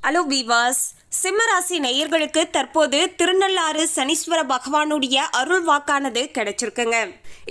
Hello viewers, சிம்மராசி நேயர்களுக்கு தற்போது திருநள்ளாறு சனீஸ்வர பகவானுடைய அருள் வாக்கானது கிடைச்சிருக்குங்க.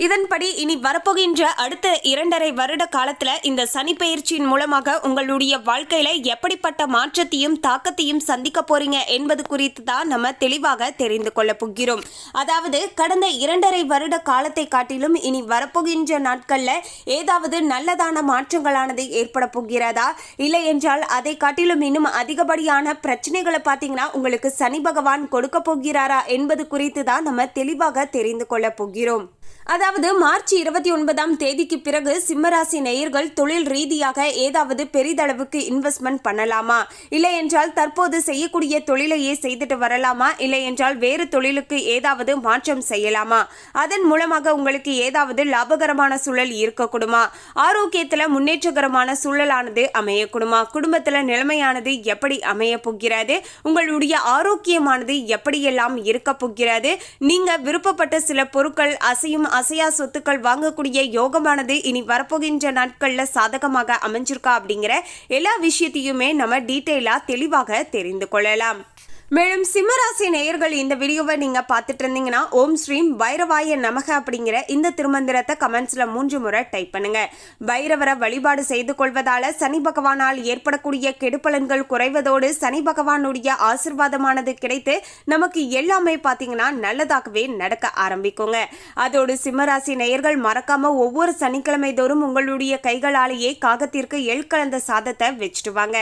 இதன்படி இனி வரப்போகின்ற அடுத்த 2.5 வருட காலத்துல இந்த சனி பெயர்ச்சியின் மூலமாக உங்களுடைய வாழ்க்கையில எப்படிப்பட்ட மாற்றத்தையும் தாக்கத்தையும் சந்திக்க போறீங்க என்பது குறித்து தான் நம்ம தெளிவாக தெரிந்து கொள்ள போகிறோம். அதாவது கடந்த 2.5 வருட காலத்தை காட்டிலும் இனி வரப்போகின்ற நாட்கள்ல ஏதாவது நல்லதான மாற்றங்களானது ஏற்பட போகிறதா, இல்லை என்றால் அதை காட்டிலும் இன்னும் அதிகப்படியான பிரச்சனைகளை பார்த்தீங்கன்னா உங்களுக்கு சனி பகவான் கொடுக்க போகிறாரா என்பது குறித்து தான் நம்ம தெளிவாக தெரிந்து கொள்ள போகிறோம். அதாவது மார்ச் 29ஆம் தேதிக்கு பிறகு சிம்மராசி நேயர்கள் தொழில் ரீதியாக ஏதாவது பெரிதளவுக்கு இன்வெஸ்ட்மெண்ட் பண்ணலாமா, இல்லை என்றால் தற்போது செய்யக்கூடிய தொழிலையே செய்துட்டு வரலாமா, இல்லை என்றால் வேறு தொழிலுக்கு ஏதாவது மாற்றம் செய்யலாமா, அதன் மூலமாக உங்களுக்கு ஏதாவது லாபகரமான சூழல் இருக்கக்கூடுமா, ஆரோக்கியத்தில் முன்னேற்றகரமான சூழலானது அமையக்கூடுமா, குடும்பத்தில் நிலைமையானது எப்படி அமைய போகிறது, உங்களுடைய ஆரோக்கியமானது எப்படியெல்லாம் இருக்க போகிறது, நீங்க விருப்பப்பட்ட சில பொருட்கள் அசையா சொத்துக்கள் வாங்கக்கூடிய யோகமானது இனி வரப்போகின்ற நாட்கள்ல சாதகமாக அமைஞ்சிருக்கா அப்படிங்கிற எல்லா விஷயத்தையுமே நம்ம டீட்டெயிலா தெளிவாக தெரிந்து கொள்ளலாம். மேலும் சிம்மராசி நேயர்கள் இந்த வீடியோவை நீங்க பார்த்துட்டு இருந்தீங்கன்னா ஓம் ஸ்ரீம் பைரவாய நமக அப்படிங்கிற இந்த திருமந்திரத்தை கமெண்ட்ஸ்ல 3 முறை டைப் பண்ணுங்க. பைரவரை வழிபாடு செய்து கொள்வதால சனி பகவானால் ஏற்படக்கூடிய கெடுபலன்கள் குறைவதோடு சனி பகவானுடைய ஆசிர்வாதமானது கிடைத்து நமக்கு எல்லாமே பாத்தீங்கன்னா நல்லதாகவே நடக்க ஆரம்பிக்குங்க. அதோடு சிம்மராசி நேயர்கள் மறக்காம ஒவ்வொரு சனிக்கிழமை தோறும் உங்களுடைய கைகளாலேயே காகத்திற்கு எள் கலந்த சாதத்தை வச்சுட்டு வாங்க.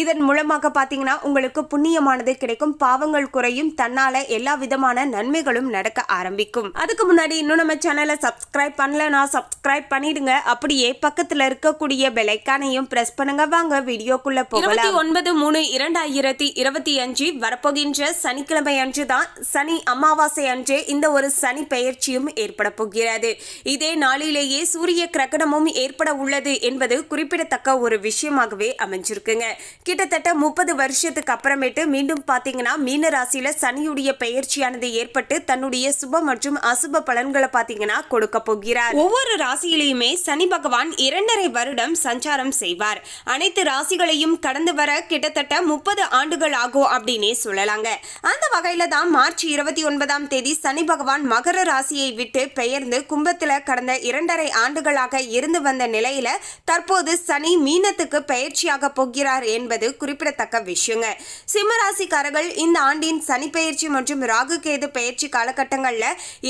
இதன் மூலமாக பாத்தீங்கன்னா உங்களுக்கு புண்ணியமானது கிடைக்கும், பாவங்கள் குறையும், தன்னால எல்லா விதமான நன்மைகளும் நடக்க ஆரம்பிக்கும். அதுக்கு முன்னாடி இன்னும் நம்ம சேனலை சப்ஸ்கிரைப் பண்ணலனா சப்ஸ்கிரைப் பண்ணிடுங்க. அப்படியே பக்கத்துல இருக்கக்கூடிய பெல் ஐகானையும் பிரஸ் பண்ணுங்க. வாங்க வீடியோக்குள்ள போகலாம். 29/3/2025 வரப்போகின்ற சனிக்கிழமை அன்று தான் சனி அமாவாசை அன்று இந்த ஒரு சனி பெயர்ச்சியும் ஏற்பட போகிறது. இதே நாளிலேயே சூரிய கிரகணமும் ஏற்பட உள்ளது என்பது குறிப்பிடத்தக்க ஒரு விஷயமாகவே அமைஞ்சிருக்குங்க. கிட்டத்தட்ட 30 வருஷத்துக்கு அப்புறமேட்டு மீண்டும் பாத்தீங்கன்னா மீன ராசியில சனியுடைய பெயர்ச்சியானது ஏற்பட்டு தன்னுடைய சுப மற்றும் அசுப பலன்களை பாத்தீங்கன்னா கொடுக்க போகிறார். ஒவ்வொரு ராசியிலையுமே சனி பகவான் 2.5 வருடம் சஞ்சாரம் செய்வார். அனைத்து ராசிகளையும் கடந்து வர கிட்டத்தட்ட 30 ஆண்டுகள் ஆகும் அப்படின்னே சொல்லலாங்க. அந்த வகையில தான் மார்ச் 29ஆம் தேதி சனி பகவான் மகர ராசியை விட்டு பெயர்ந்து கும்பத்துல கடந்த 2.5 ஆண்டுகளாக இருந்து வந்த நிலையில தற்போது சனி மீனத்துக்கு பெயர்ச்சியாக போகிறார் என்பது குறிப்பிடத்தக்க விஷயங்க. சிம்மராசிக்காரர்கள் இந்த ஆண்டின் சனி பெயர்ச்சி மற்றும் ராகு கேது பெயர்ச்சி காலகட்டங்கள்ல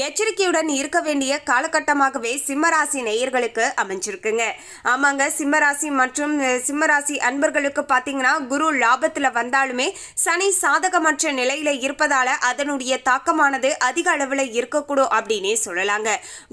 எச்சரிக்கையுடன் இருக்க வேண்டிய காலகட்டமாகவே சிம்மராசி நேயர்களுக்கு அமைஞ்சிருக்குங்க. ஆமாங்க, சிம்மராசி மற்றும் சிம்மராசி அன்பர்களுக்கு பாத்தீங்கன்னா குரு லாபத்துல வந்தாலுமே சனி சாதகமற்ற நிலையில இருப்பதால அதனுடைய தாக்கமானது அதிக அளவுல இருக்கக்கூடும் அப்படின்னே சொல்லலாங்க.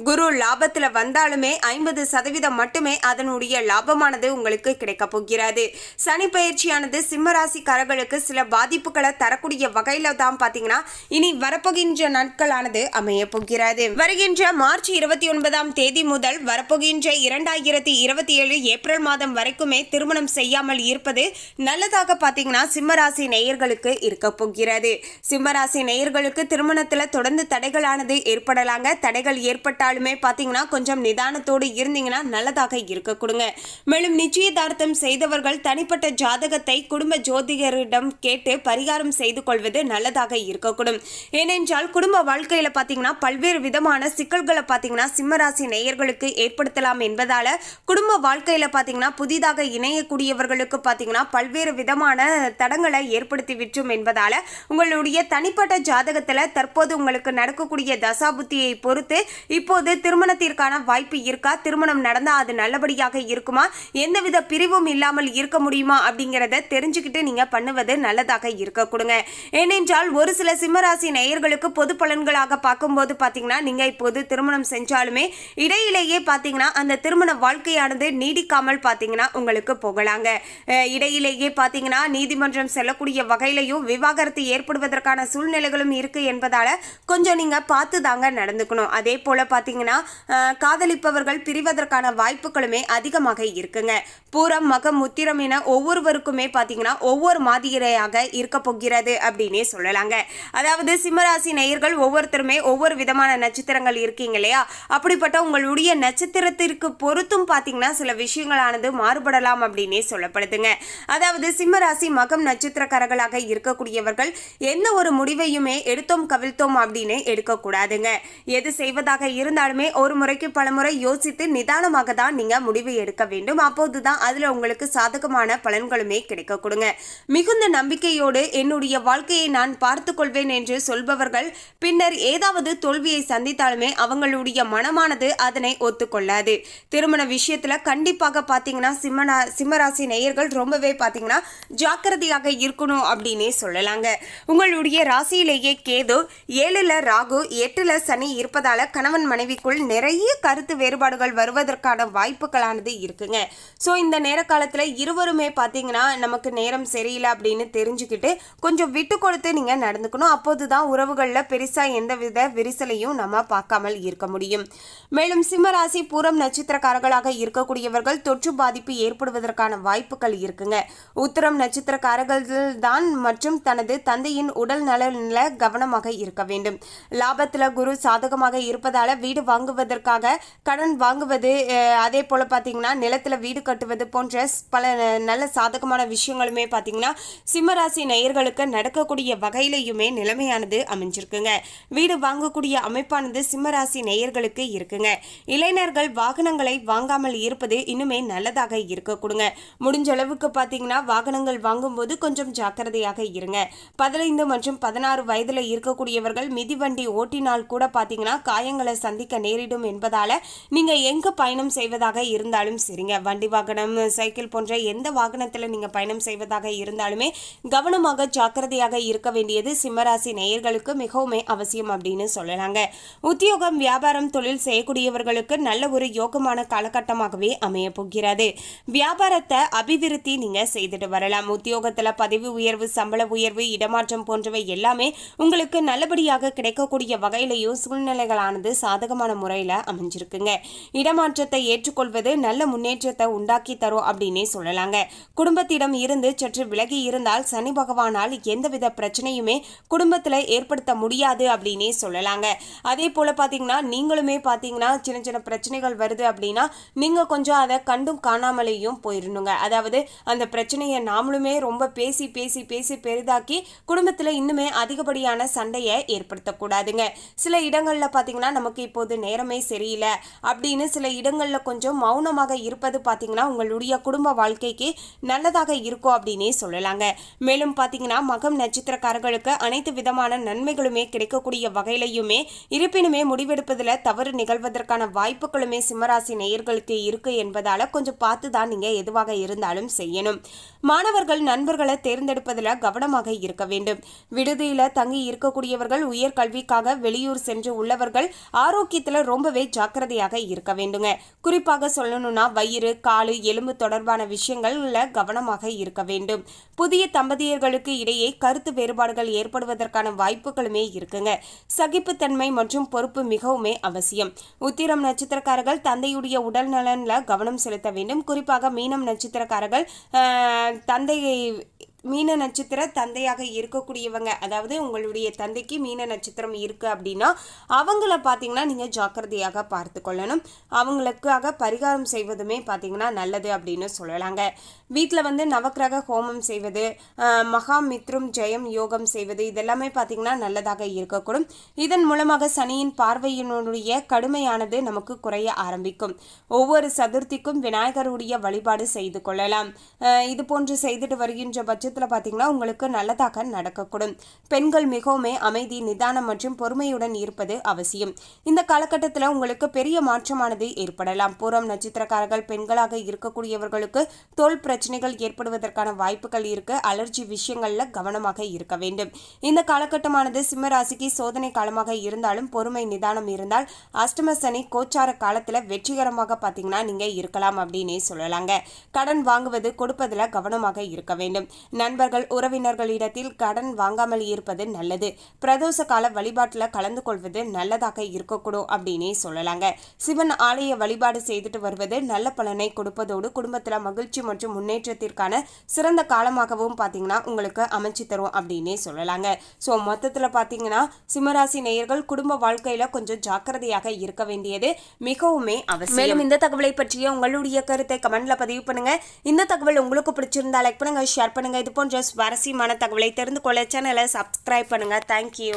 குரு லாபத்துல வந்தாலுமே 50% மட்டுமே அதனுடைய லாபமானது உங்களுக்கு கிடைக்க போகிறது. சனி பயிற்சியானது சிம்மராசிக்காரர்களுக்கு சில பாதிப்புகளை தரக்கூடிய வகையில தான் பாத்தீங்கன்னா இனி வரப்போகின்ற நாட்களானது அமைய போகிறது. வருகின்ற மார்ச் 29ஆம் தேதி முதல் வரப்போகின்ற 2027 ஏப்ரல் மாதம் வரைக்குமே திருமணம் செய்யாமல் இருப்பது நல்லதாக பாத்தீங்கன்னா சிம்மராசி நேயர்களுக்கு இருக்க போகிறது. சிம்மராசி நேயர்களுக்கு திருமணத்துல தொடர்ந்து தடைகளானது ஏற்படலாங்க. தடைகள் ஏற்பட்டாலுமே பாத்தீங்கன்னா கொஞ்சம் நிதானத்தோடு இருந்தீங்கன்னா நல்லதாக இருக்க கொடுங்க. மேலும் நிச்சயதார்த்தம் செய்தவர்கள் தனிப்பட்ட ஜாதகத்தை குடும்ப ஜோதிடரிடம் கேட்டு பரிகாரம் செய்து கொள்வது நல்லதாக இருக்கக்கூடும். ஏனென்றால் குடும்ப வாழ்க்கையில பாத்தீங்கன்னா பல்வேறு விதமான சிக்கல்களை பாத்தீங்கன்னா சிம்மராசி நேயர்களுக்கு ஏற்படுத்தலாம் என்பதால குடும்ப வாழ்க்கையில பாத்தீங்கன்னா புதிதாக இணையக்கூடியவர்களுக்கு பாத்தீங்கன்னா பல்வேறு விதமான தடங்களை ஏற்படுத்தி விற்றும் என்பதால உங்களுடைய தனிப்பட்ட ஜாதகத்துல தற்போது உங்களுக்கு நடக்கக்கூடிய தசாபுத்தியை பொறுத்து இப்போது திருமணத்திற்கான வாய்ப்பு இருக்கா, திருமணம் நடந்தா அது நல்லபடியாக இருக்குமா, எந்தவித பிரிவும் இல்லாமல் இருக்க முடியுமா அப்படிங்கறத தெரிஞ்சுக்கிட்டு நீங்க பண்ணுவது நல்லதாக இருக்க கொடுங்க. ஏனென்றால் ஒரு சில சிம்மராசி நேயர்களுக்கு பொது பலன்களாக பார்க்கும்போது பாத்தீங்கன்னா நீங்க இப்போது திருமணம் செஞ்சாலுமே இடையிலேயே பாத்தீங்கன்னா அந்த திருமண வாழ்க்கையானது நீடிக்காமல் பாத்தீங்கன்னா உங்களுக்கு போகலாங்க. இடையிலேயே பாத்தீங்கன்னா நீதிமன்றம் செல்லக்கூடிய வகையிலையும் விவாகரத்து ஏற்படுவதற்கான சூழ்நிலைகளும் இருக்கு என்பதால கொஞ்சம் நீங்க பார்த்து தாங்க நடந்துக்கணும். அதே போல பாத்தீங்கன்னா காதலிப்பவர்கள் பிரிவதற்கான வாய்ப்புகளுமே அதிகமாக இருக்குங்க. பூரம் மகம் உத்திரம் என ஒவ்வொருவருக்குமே பாத்தீங்கன்னா ஒவ்வொரு மாதிரியாக இருக்க போகிறது. முடியாது அப்படின்னே சொல்லலாங்க. அதாவது சிம்மராசி நேயர்கள் ஒவ்வொருத்தருமே ஒவ்வொரு விதமான நட்சத்திரங்கள் இருக்கீங்க இல்லையா, அப்படிப்பட்ட உங்களுடைய நட்சத்திரத்திற்கு பொறுத்தும் பார்த்தீங்கன்னா சில விஷயங்களானது மாறுபடலாம் அப்படின்னே சொல்லப்படுதுங்க. அதாவது சிம்மராசி மகம் நட்சத்திரக்காரர்களாக இருக்கக்கூடியவர்கள் எந்த ஒரு முடிவையுமே எடுத்தோம் கவிழ்த்தோம் அப்படின்னு எடுக்கக்கூடாதுங்க. எது செய்வதாக இருந்தாலுமே ஒரு முறைக்கு பல முறை யோசித்து நிதானமாக தான் நீங்க முடிவு எடுக்க வேண்டும். அப்போதுதான் அதுல உங்களுக்கு சாதகமான பலன்களுமே கிடைக்க கொடுங்க. மிகுந்த நம்பிக்கையோடு என்னுடைய வாழ்க்கையை நான் பார்த்து கொள்வேன் என்று சொல்பவர்கள் பின்னர் ஏதாவது தோல்வியை சந்தித்தாலுமே அவங்களுடைய மனமானது அதனை ஒத்துக்கொள்ளாது. திருமண விஷயத்துல கண்டிப்பாக பாத்தீங்கன்னா சிம்மராசி நேயர்கள் ரொம்பவே பாத்தீங்கன்னா ஜாக்கிரதையாக இருக்கணும் அப்படின்னே சொல்லலாங்க. உங்களுடைய ராசியிலேயே கேது, 7ல ராகு, 8ல சனி இருப்பதால கணவன் மனைவிக்குள் நிறைய கருத்து வேறுபாடுகள் வருவதற்கான வாய்ப்புகளானது இருக்குங்க. ஸோ இந்த நேர காலத்தில் இருவருமே பார்த்தீங்கன்னா நமக்கு நேரம் சரியில்லை அப்படின்னு தெரிஞ்சுக்கிட்டு கொஞ்சம் விட்டு கொடுத்து நீங்கள் நடந்துக்கணும். அப்போதுதான் உறவுகளில் பெருசாக எந்தவித விரிசலையும் நம்ம பார்க்காமல் இருக்க முடியும். மேலும் சிம்மராசி பூரம் நட்சத்திரக்காரர்களாக இருக்கக்கூடியவர்கள் தொற்று பாதிப்பு ஏற்படுவதற்கான வாய்ப்புகள் இருக்குங்க. உத்திரம் நட்சத்திரக்காரர்கள் தான் மற்றும் தனது தந்தையின் உடல் நலனில் கவனமாக இருக்க வேண்டும். லாபத்தில் குரு சாதகமாக இருப்பதால வீடு வாங்குவதற்காக கடன் வாங்குவது, அதே போல பார்த்தீங்கன்னா நிலத்தில் வீடு கட்டுவது போன்ற பல நல்ல சாதகமான விஷயங்களுமே பார்த்தீங்கன்னா சிம்மராசி நேயர்களுக்கு நடக்கக்கூடிய வகையிலையுமே நிலைமையானது அமைஞ்சிருக்குங்க. வீடு வாங்கக்கூடிய அமைப்பானது சிம்மராசி நேயர்களுக்கு இருக்குங்க. இளைஞர்கள் வாகனங்களை வாங்காமல் இருப்பது இன்னுமே நல்லதாக இருக்க கொடுங்க. முடிஞ்ச அளவுக்கு பார்த்தீங்கன்னா வாகனங்கள் வாங்கும்போது கொஞ்சம் ஜாக்கிரதையாக இருங்க. 15 மற்றும் 16 வயதுல இருக்கக்கூடியவர்கள் மிதிவண்டி ஓட்டினால் கூட பார்த்தீங்கன்னா காயங்களை சந்திக்க நேரிடும் என்பதால நீங்க எங்க பயணம் செய்வதாக இருந்தாலும் சரிங்க, வண்டி வாகனம், சைக்கிள் போன்ற எந்த வாகனத்தில் நீங்க பயணம் செய்வதாக இருந்தாலுமே கவனமாக ஜாக்கிரதையாக இருக்க வேண்டியது சிம்மராசி நேயர்களுக்கு மிகவும் அவசியம் அப்படின்னு சொல்லலாங்க. உத்தியோகம், வியாபாரம், தொழில் செய்யக்கூடியவர்களுக்கு நல்ல ஒரு யோகமான காலகட்டமாகவே அமைய போகிறது. வியாபாரத்தை அபிவிருத்தி நீங்க செய்துட்டு வரலாம். உத்தியோகத்துல பதவி உயர்வு, சம்பள உயர்வு, இடமாற்றம் போன்றவை எல்லாமே உங்களுக்கு நல்லபடியாக கிடைக்கக்கூடிய வகையிலையும் சூழ்நிலைகளானது சாதகமான முறையில அமைஞ்சிருக்குங்க. இடமாற்றத்தை ஏற்றுக்கொள்வது நல்ல முன்னேற்றத்தை உண்டாக்கி தரும் அப்படின்னே சொல்லலாங்க. குடும்பத்திடம் இருந்து சற்று விலகி இருந்தால் சனி பகவானால் எந்தவித பிரச்சனையுமே குடும்பத்துல ஏற்படுத்த முடியாது அப்படின்னே சொல்லலாங்க. அதே போல பாத்தீங்கன்னா நீங்களுமே பாத்தீங்கன்னா சின்ன சின்ன பிரச்சனைகள் வருது அப்படின்னா நீங்க கொஞ்சம் அதை கண்டும் காணாமலேயும் போயிடணுங்க. அதாவது அந்த பிரச்சனையை நாமளுமே ரொம்ப பேசி பேசி பேசி பெரிதாக்கி குடும்பத்துல இன்னுமே அதிகப்படியான சண்டையை ஏற்படுத்தக்கூடாதுங்க. சில இடங்கள்ல பாத்தீங்கன்னா நமக்கு இப்போது நேரமே சரியில்லை அப்படின்னு சில இடங்கள்ல கொஞ்சம் மௌனமாக இருப்பது பாத்தீங்கன்னா உங்களுடைய குடும்ப வாழ்க்கைக்கு நல்லதாக இருக்கும் அப்படின்னே சொல்லலாங்க. மேலும் பாத்தீங்கன்னா மகம் நட்சத்திரக்காரர்களுக்கு அனைத்து விதமான நன்மைகளுமே கிடைக்கக்கூடிய வகையிலையுமே இருப்பினுமே முடிவெடுப்பதில் தவறு நிகழ்வதற்கான வாய்ப்புகளுமே சிம்மராசி நேயர்களுக்கு இருக்கு என்பதால கொஞ்சம் பார்த்து தான் நீங்க எதுவாக இருந்தாலும் செய்யணும். மாணவர்கள் நண்பர்களை தேர்ந்தெடுப்பதில் கவனமாக இருக்க வேண்டும். விடுதியில தங்கி இருக்கக்கூடியவர்கள், உயர் கல்விக்காக வெளியூர் சென்று உள்ளவர்கள் ஆரோக்கியத்துல ரொம்பவே ஜாக்கிரதையாக இருக்க வேண்டுங்க. குறிப்பாக சொல்லணும்னா வயிறு, காலு, எலும்பு தொடர்பான விஷயங்கள்ல கவனமாக இருக்க வேண்டும். புதிய தம்பதியர்களுக்கு இடையே கருத்து வேறுபாடுகள் ஏற்படுவதற்கான வாய்ப்புகளுமே இருக்குங்க. சகிப்புத்தன்மை மற்றும் பொறுப்பு மிகவுமே அவசியம். உத்திரம் நட்சத்திரக்காரர்கள் தந்தையுடைய உடல் நலன்ல கவனம் செலுத்த வேண்டும். குறிப்பாக மீனம் நட்சத்திரக்காரர்கள் மீன நட்சத்திர தந்தையாக இருக்கக்கூடியவங்க, அதாவது உங்களுடைய தந்தைக்கு மீன நட்சத்திரம் இருக்கு அப்படின்னா அவங்கள பார்த்தீங்கன்னா நீங்கள் ஜாக்கிரதையாக பார்த்து கொள்ளணும். அவங்களுக்காக பரிகாரம் செய்வதுமே பார்த்தீங்கன்னா நல்லது அப்படின்னு சொல்லலாங்க. வீட்டில் நவக்கிரக ஹோமம் செய்வது, மகாமித்ரும் ஜெயம் யோகம் செய்வது இதெல்லாமே பார்த்தீங்கன்னா நல்லதாக இருக்கக்கூடும். இதன் மூலமாக சனியின் பார்வையினுடைய கடுமையானது நமக்கு குறைய ஆரம்பிக்கும். ஒவ்வொரு சதுர்த்திக்கும் விநாயகருடைய வழிபாடு செய்து கொள்ளலாம். இது போன்று செய்துட்டு வருகின்ற பட்சத்தில் பார்த்தீங்கன்னா உங்களுக்கு நல்லதாக நடக்கக்கூடும். பெண்கள் மிகவும் அமைதி, நிதானம் மற்றும் பொறுமையுடன் இருப்பது அவசியம். இந்த காலகட்டத்தில் உங்களுக்கு பெரிய மாற்றமானது ஏற்படலாம். பூரம் நட்சத்திரக்காரர்கள் பெண்களாக இருக்கக்கூடியவர்களுக்கு தோல் பிரச்சனைகள் ஏற்படுவதற்கான வாய்ப்புகள் இருக்கு. அலர்ஜி விஷயங்கள்ல கவனமாக இருக்க வேண்டும். இந்த காலகட்டமானது சிம்ம ராசிக்கு சோதனை காலமாக இருந்தாலும் பொறுமை, நிதானம் இருந்தால் அஷ்டம சனி கோச்சார காலத்துல வெற்றிகரமாக பார்த்தீங்கன்னா நீங்க இருக்கலாம் அப்படின்னே சொல்லலாங்க. கடன் வாங்குவது, கொடுப்பதில் கவனமாக இருக்க வேண்டும். நண்பர்கள், உறவினர்களிடத்தில் கடன் வாங்காமல் இருப்பது நல்லது. பிரதோஷ கால வழிபாட்டில் கலந்து கொள்வது நல்லதாக இருக்கக்கூடும் அப்படின்னே சொல்லலாங்க. சிவன் ஆலய வழிபாடு செய்துட்டு வருவது நல்ல பலனை கொடுப்பதோடு குடும்பத்தில் மகிழ்ச்சி மற்றும் முன்னேற்றத்திற்கான சிறந்த காலமாகவும் பார்த்தீங்கன்னா உங்களுக்கு அமைச்சு தரும் அப்படின்னே சொல்லலாங்க. ஸோ மொத்தத்தில் பார்த்தீங்கன்னா சிம்மராசி நேயர்கள் குடும்ப வாழ்க்கையில் கொஞ்சம் ஜாக்கிரதையாக இருக்க வேண்டியது மிகவுமே அவசியம். மேலும் இந்த தகவலை பற்றிய உங்களுடைய கருத்தை கமெண்ட்ல பதிவு பண்ணுங்க. இந்த தகவல் உங்களுக்கு பிடிச்சிருந்தா லைக் பண்ணுங்க, ஷேர் பண்ணுங்க. இது போன்ற சுவாரஸ்யமான தகவலை தெரிந்து கொள்ள சேனலை சப்ஸ்கிரைப் பண்ணுங்க. தேங்க்யூ.